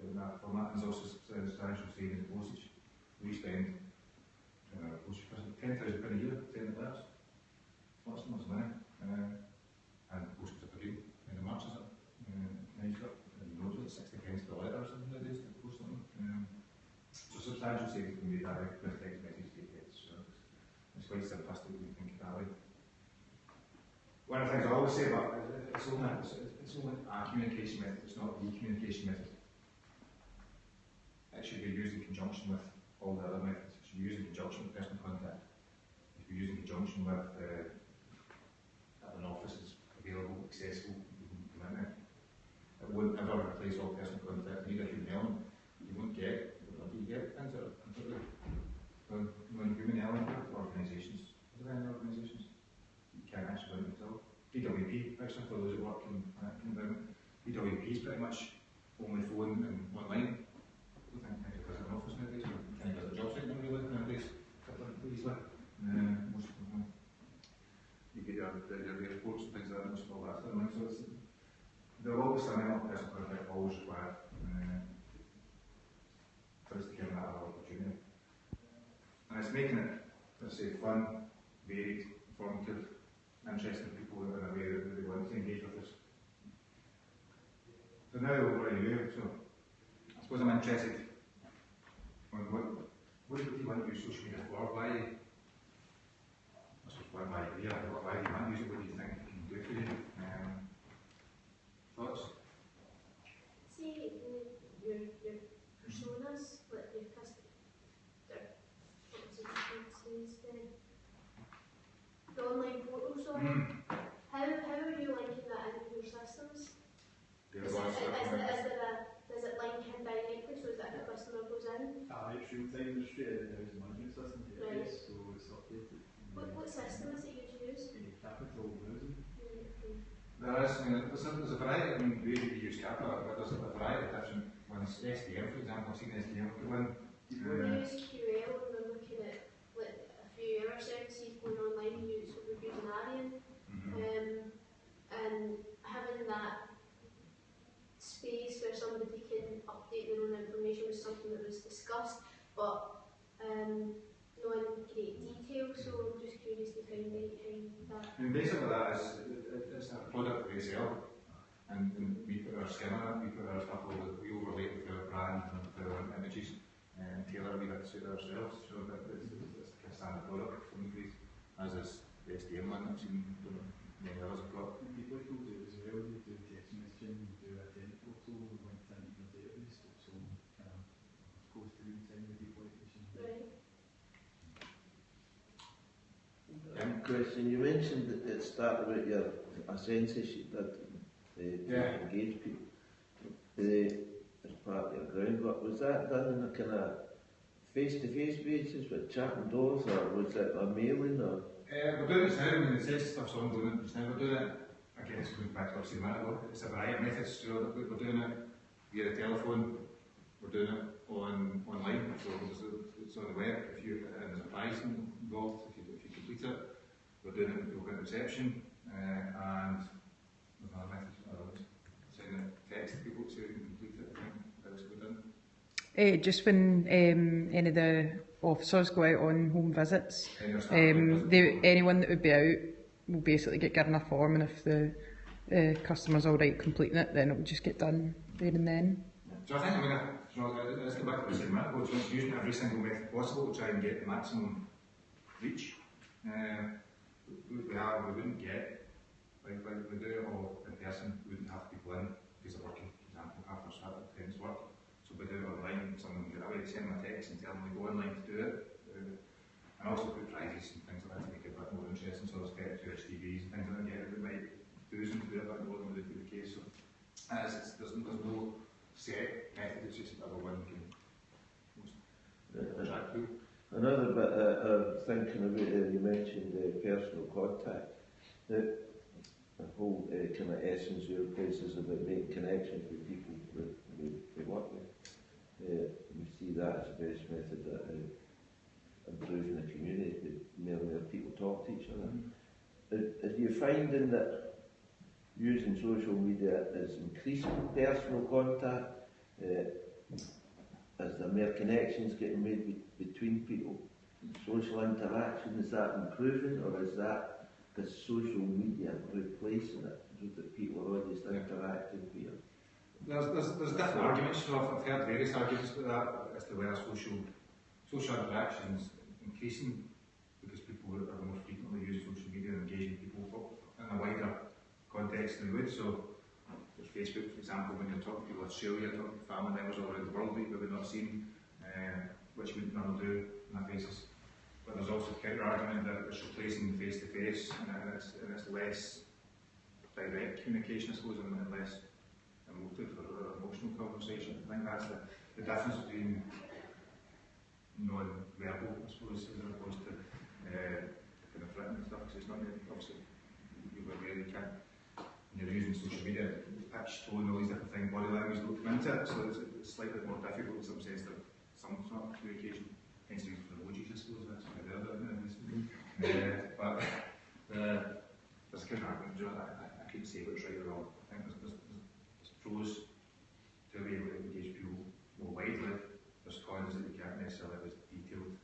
in that format. There's also substantial savings in postage. We spend postage costs £10,000 a year, sending letters. Lots of money. And postage up again in the March, is it? Nice up. And you know, it's 60 pence per letter or something nowadays to post something. So substantial savings can be direct with text message tickets. So it's quite simplistic when you think of that way. One of the things I always say about it's only a communication method, it's not the communication method. It should be used in conjunction with all the other methods. It should be used in conjunction with personal contact. It should be used in conjunction with an office is available, accessible, you can come in there. It won't ever replace all personal contact, need a human element. You won't get, what do you get into it? When human element with organisations, are there any organisations? You can't actually do it yourself. DWP, actually, for those who work in environment, DWP is pretty much only phone and online. I don't think I visit an office nowadays, or can I visit a job site really nowadays? Easily. Most of them. You get your reports and things like that, most of all that's done. So it's, there will always be an element of personal contact always required for us to give that opportunity. And it's making it, let's say, fun, varied, informative, interesting people in a way that they want to engage with us. So now over to you. So I suppose I'm interested on what do you want to use social media for? Why? I suppose why do you want to use it? What do you think it can do for you? Thoughts? See, your personas, like your the online portal, sorry. How are you linking that into your systems? Does it link in directly so that the customer goes in? It's real time, it's straight in the housing management system, Right. so it's updated. What system is it you use? Capital housing. There's a variety. I mean, we use Capita, but there's a variety of different ones. SDM, for example, I've seen SDM put one. We use QL and we're looking at like a few of our services going online. We're using Arian, and having that space where somebody can update their own information was something that was discussed, but not in great detail. So I'm just curious to find out how that. And basically, that is it's a product we sell, and we put our skin on it. We put our stuff over. We overlay it with our brand and with our images, and tailor we that to suit ourselves. So that it's like a standard product from the as is the SDM one. I've seen many others have got. People do it as well, they do text messaging, they do a tenant portal, we want to into the database, so goes to real time with people information. Right. Question, you mentioned at the start about a census you did to engage people as part of your groundwork. Was that done in a kind of face-to-face basis with chatting doors, or was it a mailing? Or? We're doing it now. I mean, the census stuff's ongoing just now. We're doing it, again, it's going back to what I said a minute ago. It's a variety of methods. So we're doing it via the telephone, we're doing it online, so it's on the web. And there's a prize involved if you complete it. We're doing it with people at reception, and with another method, sending text to people so you can complete it. That's good done. Just when any of the officers go out on home visits, anyone that would be out will basically get given a form, and if the customer's all right completing it, then it will just get done there and then. So I think, let's go back to what I said a minute ago, just using every single method possible to try and get the maximum reach. We wouldn't get, like we do it all in person, we wouldn't have people in because they're working, for example, after Saturday work. So we do it online, someone can get away, send them a text and tell them to go online to do it. And also put prizes and things like that to make it a bit more interesting, so there's better to HDVs and things like that, that might do them to do a bit more than would be the case. So there's no set method, it's just about one can track through. Another bit of thinking about it, you mentioned personal contact. the whole kind of essence of your place is about making connections with people that we work with. We see that as the best method at improving the community, the more people talk to each other. Are you finding that using social media is increasing personal contact? As there are more connections getting made between people? Social interaction, is that improving, or is that the social media replacing it so that people are always interacting with it? There's different arguments. I've heard various arguments about that as to whether social interaction is increasing because people are more frequently using social media and engaging people in a wider context than they would. So there's Facebook, for example, when you're talking to people in Australia, talking to family members all around the world that we've not seen, which we normally do on that basis. But there's also a counter argument that it's replacing face-to-face and it's less direct communication, I suppose, and less emotive or emotional conversation. I think that's the difference between non-verbal, I suppose, as opposed to kind of written stuff, because it's not really, obviously, you're aware you can't, when you're using social media, pitch, tone, all these different things, body language don't come into it, so it's slightly more difficult in some sense to some sort of communication. Hence the reason for emojis, I suppose, that's why they're there. But there's a kind of argument, I couldn't say what's right or wrong. I think there's pros to be able to engage people more widely. There's cons that you can't necessarily have a detailed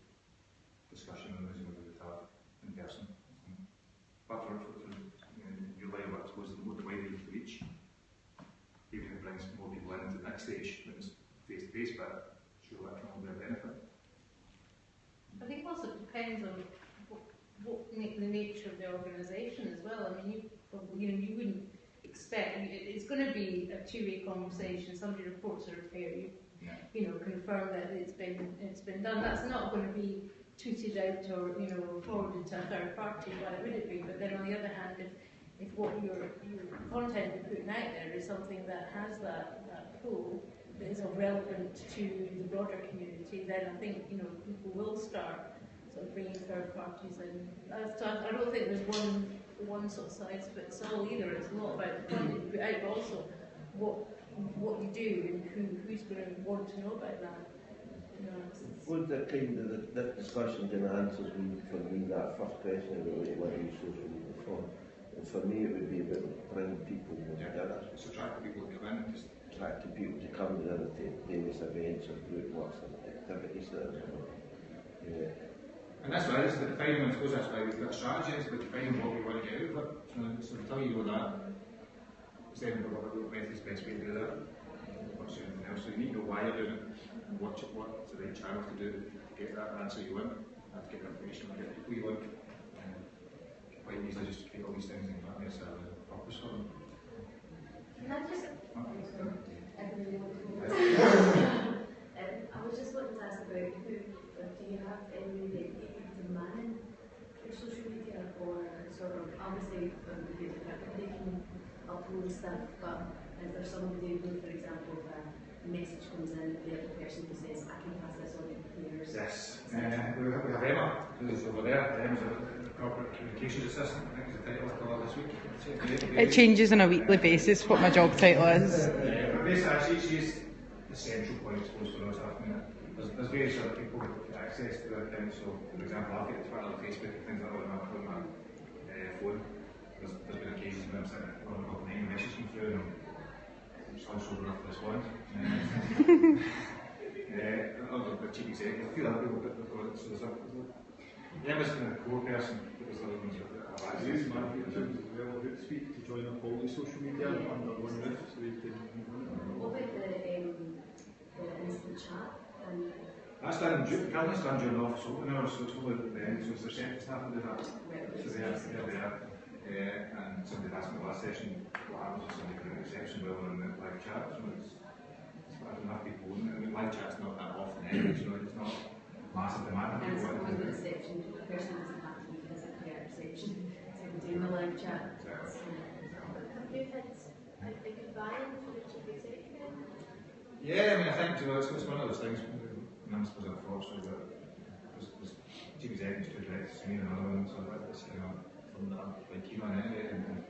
discussion on as you would have in person. But for your line of work, I suppose the wider you reach, even if it brings more people into the next stage than it's face-to-face, but sure that can all be a benefit. I think also it depends on what the nature of the organisation as well. I mean, you wouldn't expect, it's going to be a two-way conversation. Somebody reports a repair, you confirm that it's been done. That's not going to be tweeted out or forwarded to a third party. Why would it be? But then on the other hand, if what your content you're putting out there is something that has that pull, that is of relevant to the broader community, then I think people will start sort of bringing third parties in. So I don't think there's one sort of size fits all either. It's a lot about the content you put out, but also what you do and who's going to want to know about that. Would that kind of that discussion kind of answers me for me that first question about what you use social media for? And for me, it would be about bringing people together. It's attracting people to come in. Attracting people to come together to various events or group works and activities that And that's why it's the defining, I suppose that's why we've got strategies, but defining what we want to get out of it. So until you know that, then what method's the best way to do that. What's anything else? So you need to know why you're doing it, and what's the right channels to do to get that answer you want, and to get the information and get the people you want. Quite easily just create all these things and not necessarily a purpose for them. Can I just... I was just wanting to ask about do you have any way that you manage your social media, or sort of obviously they can upload stuff, but is there somebody who, for example, if a message comes in, the other person who says, I can pass this on to peers? Yes, we have Emma, who's over there. Emma's a corporate communications assistant, I think is the title I call her this week. It changes on a weekly basis what my job title is. Basically, she's the central point, I suppose, for us. There's various other people with access to that thing. So, for example, I've got Twitter, Facebook, and things like that on my phone. There's been occasions when I'm sitting on a name message come through and I'm just unsure enough to respond. The chief executive, a few other people that have got it. So Emma's kind of the core person, but there's other ones that have access. Use management as well, Hootsuite, to join up all the social media under one roof so they can move on. What about the instant chat? That's done, currently it's done during office opening hours, so it's only at the end, so it's the reception staff who do that. So they're there. And somebody asked me last session what happens if somebody can reception while on the live chat. So it's I don't have people on it. I mean, live chat's not that often anyway, so it's not massive demand. And so on the reception, the person doesn't have to be physically at reception to be doing the live chat. Exactly. Have you had a good buy-in for the chief executive? Yeah, I mean, I think it's one of those things. I'm supposed unfortunately that there's chief executives, two directors, me and another one, so that's kind of something that I'm quite keen on anyway. And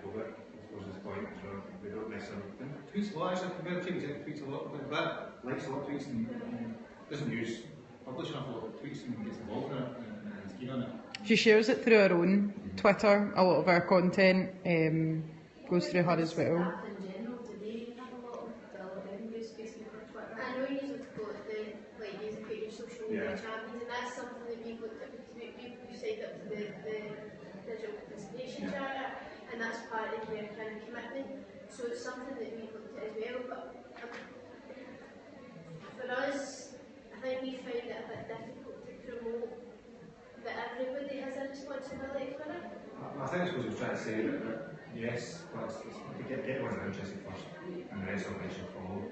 COVID, I suppose is the point, you know, we don't necessarily, and tweets a lot, actually, compared to tweets, I think tweets a lot, but Brad likes a lot of tweets and doesn't use, publish enough a lot of tweets and gets involved in it and is keen on it. She shares it through her own Twitter. A lot of our content goes through her as well. Staff in general, do they have a lot of, use Facebook or Twitter? I know you've got the, like, you've got your social media champions, and that's something that we've looked at, because we've signed up to the Digital Participation Charter, and that's part of their kind of commitment, so it's something that we've looked at as well, but for us, I think we find it a bit difficult to promote that everybody has a responsibility for it. I think I suppose we're trying to say that yes, but it's get everyone interested first, and the rest of it should follow.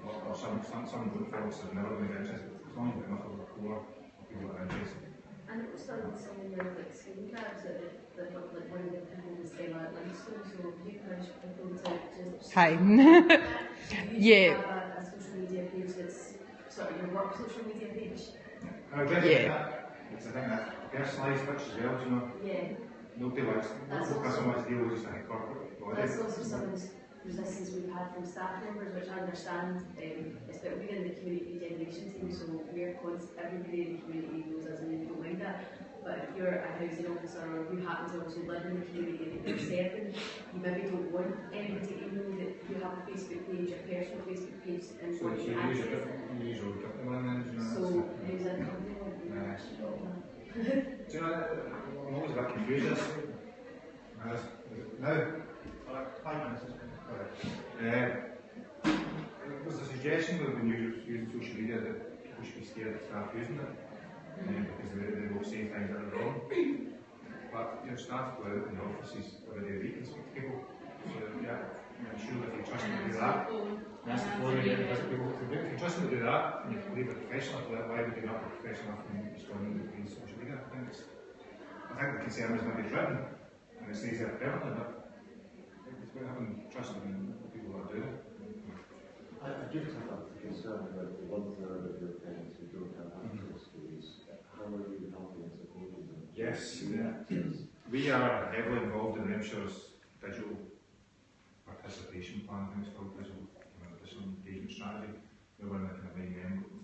Or some group folks have never been interested. As long as we've got enough of the core people that are interested. I noticed on some of your like screen caps that like one of the people was Emma Livingston, so you encourage people to just Hi. Yeah. have a social media page that's sort of your work social media page. I agree with that. It's a thing that personalised much as well, you know. Yeah. Nobody likes, That's no customer wants to deal with just like corporate body. That's also some of the resistance we've had from staff members, which I understand, is that we're in the community regeneration team, so everybody in the community knows us and they don't mind that. But if you're a housing officer or you happen to also live in the community that you're serving, you maybe don't want anybody to know that you have a Facebook page, a personal Facebook page, and So want you to access it. use your company one then, you know. So, who's that company one? Do you know, I'm always a bit confused as now, 5 minutes. There's a suggestion that when you're using social media that people should be scared of staff using it because they will say things that are wrong. But your staff go out in the offices every day a week and speak to people. So yeah, I'm sure if you trust them to do that, that's the floor you visit people. If you trust them to do that and you believe they're professional for that, why would you not be professional enough and respond to these social media? I think the concern is maybe it's written and it stays there permanently, but it's about having trust in the people that are doing it. I just have a concern about the 1/3 of your tenants who don't have access to these. How are you helping and supporting them? Yes, we are heavily involved in Hampshire's digital participation plan. I think it's called digital engagement strategy. We're one of the kind of main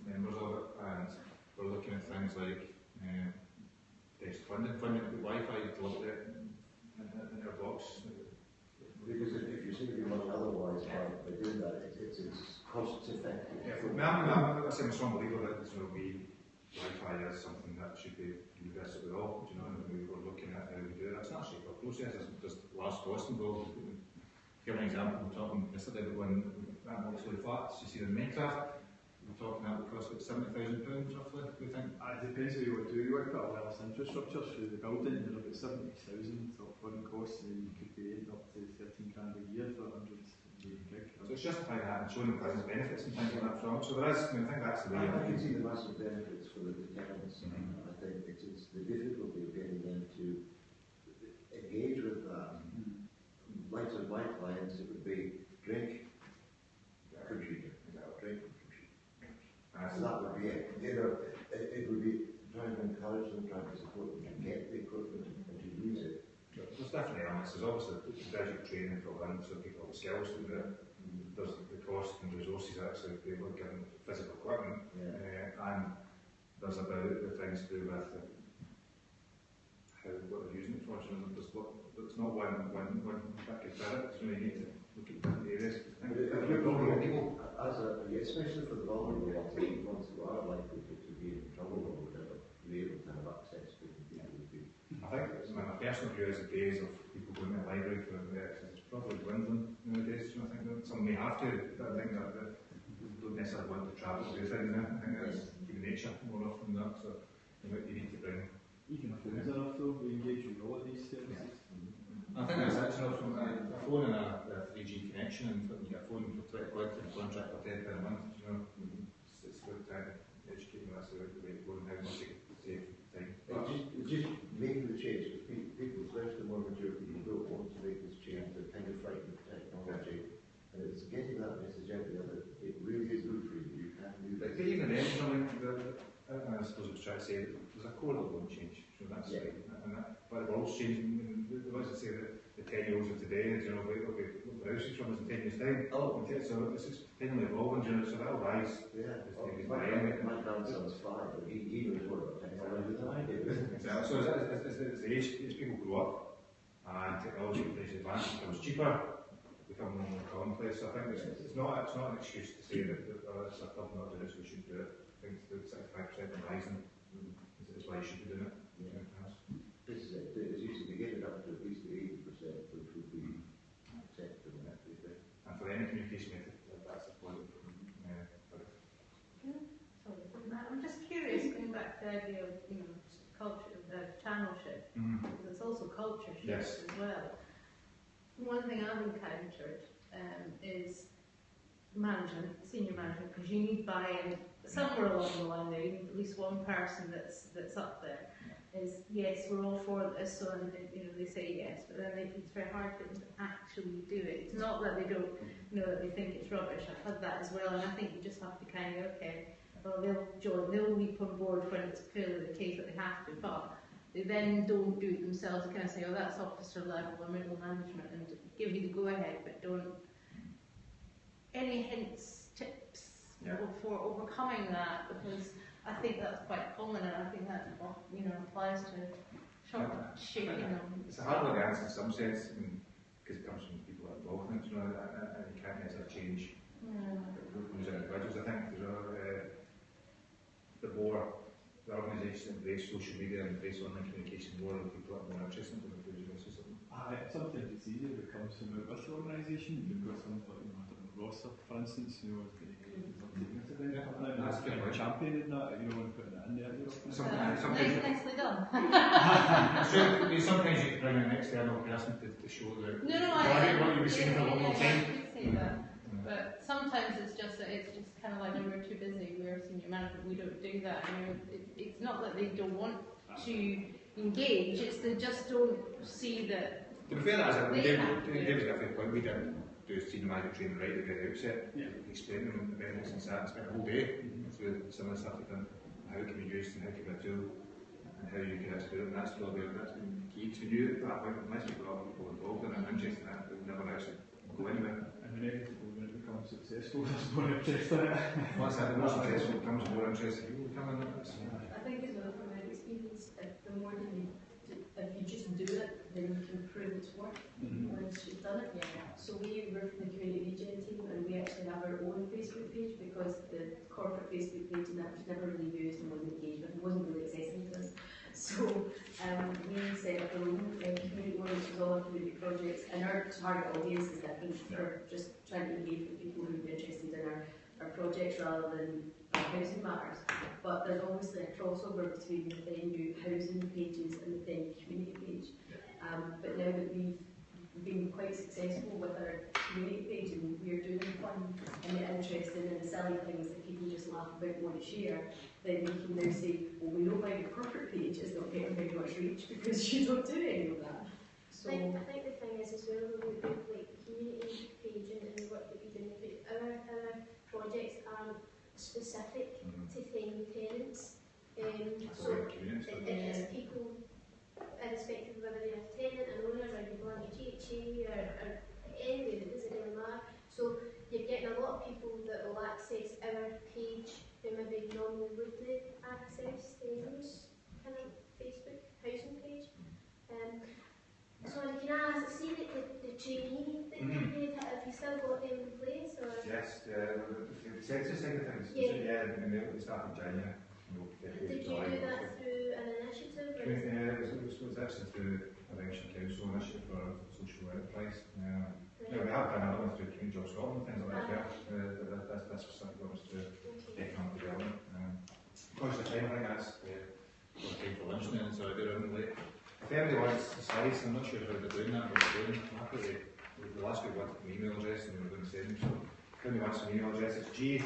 members of it, and we're looking at things like desk funding Wi-Fi delivered in our blocks. Because if you seem to be running otherwise by doing that, it's cost effective. Yeah, I'm a strong believer that Wi-Fi is something that should be universal with all. You know, and we were looking at how we do that. It's not a straightforward process. There's large costs involved. Give an example. We were talking yesterday about when that multi-story flats you see in Minecraft. We're talking that would cost about £70,000 roughly. We think. It depends what you want to do. You want to put a wireless infrastructure through the building, and about 70,000 upfront costs, and you could be ending up to 13 grand a year for 100 gig. So it's justifying that and showing the business benefits and things like that from. So there is, I think that's the way. I can see the massive benefits for the tenants. I think it's the difficulty of getting them to engage with that. Like to my clients, it would be drink, computer, drink, computer. And that would be it. It would be trying to encourage them, trying to support them to get the equipment and to use it. There's definitely elements. There's obviously digital training for them, so people have skills to do it. There's the cost and resources actually to be able to give them physical equipment, and there's about the things to do with what they're using it for. So there's not one big credit. So you need to look at different areas. Especially for the vulnerable ones who are likely to be in trouble or whatever, to be able to have access to computer would be. I think my personal view is the days of people going to the library for exercise is probably dwindling nowadays. I think that some may have to, but I think that people don't necessarily want to travel to do things. I think that's human nature more often than that. So you need to bring. Even if phones are off though, we engage with all of these services. I think that's actually from a phone and a 3G connection, and you get a phone for £20 and a contract for £10 a month. You know, it's about trying to educate them. That's the way to go and how much it can save time. It's just making the change. People, especially more mature people, don't want to make this change. They're kind of frightened of technology, and it's getting that message out there that it really is good for you. You can do But this. even then, I suppose I was trying to say there's a core that won't change. So that's right. And that, but the world's changing. The as I say, the 10-year-olds of today, you know, will be houses from us in 10 years' time. Oh, Okay, so it's just continually evolving, you know, so that'll rise. yeah. It's Oh, taken my, by any- my grandson's 5, but he knows more about technology than I do. Exactly. So as the age people grow up and technology becomes becomes cheaper, become more commonplace. So I think it's not an excuse to say that it's a club not doing it, so we should do it. I think it's 65% on horizon is why you should be doing it. It's used to be getting up to at least 80%, which would be acceptable in that way. And for any communication method, that's the point. I'm just curious, going back to the idea of, culture, channel shift, because it's also culture shift Yes. as well. One thing I've encountered is management, senior management, because you need buy-in somewhere along the line there. You need at least one person that's up there. Is yes, we're all for this, so they say yes, but then it's very hard for them to actually do it. It's not that they don't know that they think it's rubbish. I've had that as well, and I think you just have to kind of well, they'll join, they'll leap on board when it's clearly the case that they have to, but they then don't do it themselves. They kind of say, oh, that's officer level or middle management, and give you the go ahead, but don't. Any hints, tips for overcoming that, because I think that's quite common, and I think that applies to short shaping them. It's a hard one to answer in some sense, because it comes from people that are involved in it, you know, and you can't necessarily change those individuals. I think the more the organisation embrace social media and embrace online communication, more people are more interested in it. Sometimes it's easier if it comes from out with the organisation. You've got something like, Rossa, for instance, that's kind of championing that, and putting it in there. Nicely done. Sometimes you can bring an external person to show that I what you were saying for a long time. say that. But sometimes it's just kind of like, no, we're too busy, we're senior management, we don't do that. It's not that they don't want to engage, it's they just don't see that. To be fair, David's got a good point. We didn't do senior management training right at the outset. Explaining them the benefits and sat and spent a whole day through some of the stuff different, how it can be used and how it can be a tool and how you can actually do it. And that's been key to you at that point. Unless you've got other people involved in it and interested in that, we'll never actually go anywhere. And when it becomes successful, there's more interest in it. Once that the more successful becomes, more interested people come in. I think as well from my experience, the more that if you just do it, then you can prove it's work once you've done it. So we work from the community regen team, and we actually have our own Facebook page because the corporate Facebook page and that was never really used and wasn't engaged with, it wasn't really accessible to us. So we set up our own community one, which is all our community projects, and our target audience is different. We're just trying to engage with people who are interested in our projects rather than housing matters. But there's obviously a crossover between the venue housing pages and the venue community page. But now that we've been quite successful with our community page and we're doing fun and the interesting and the silly things that people just laugh about and want to share, then we can now say, well, we know why your corporate page is not getting very much reach because you don't do any of that. So I think the thing is as well, with the community page and the work that we do, our projects are specific to tenants. So it's people, irrespective of whether they're a tenant, an owner, or you belong to GHA, or anyway, it doesn't really matter. So you're getting a lot of people that will access our page who maybe normally wouldn't access the news kind of Facebook housing page. So can I ask, see the trainee that you did, have you still got them in place? Or? Yes, the census side of things, and they start in January. Did you do that through an initiative? It was actually through a Lancashire Council initiative for social enterprise. We have done other ones through Community Job Scotland and things like that as well. That's specifically one through economic development. Because the time, I think that's time for lunch now, so I do run late. If anybody wants the slides, I'm not sure how they're doing that, but they're doing it. The last week wanted an email address and we were going to send them. So if anybody wants an email address, it's G.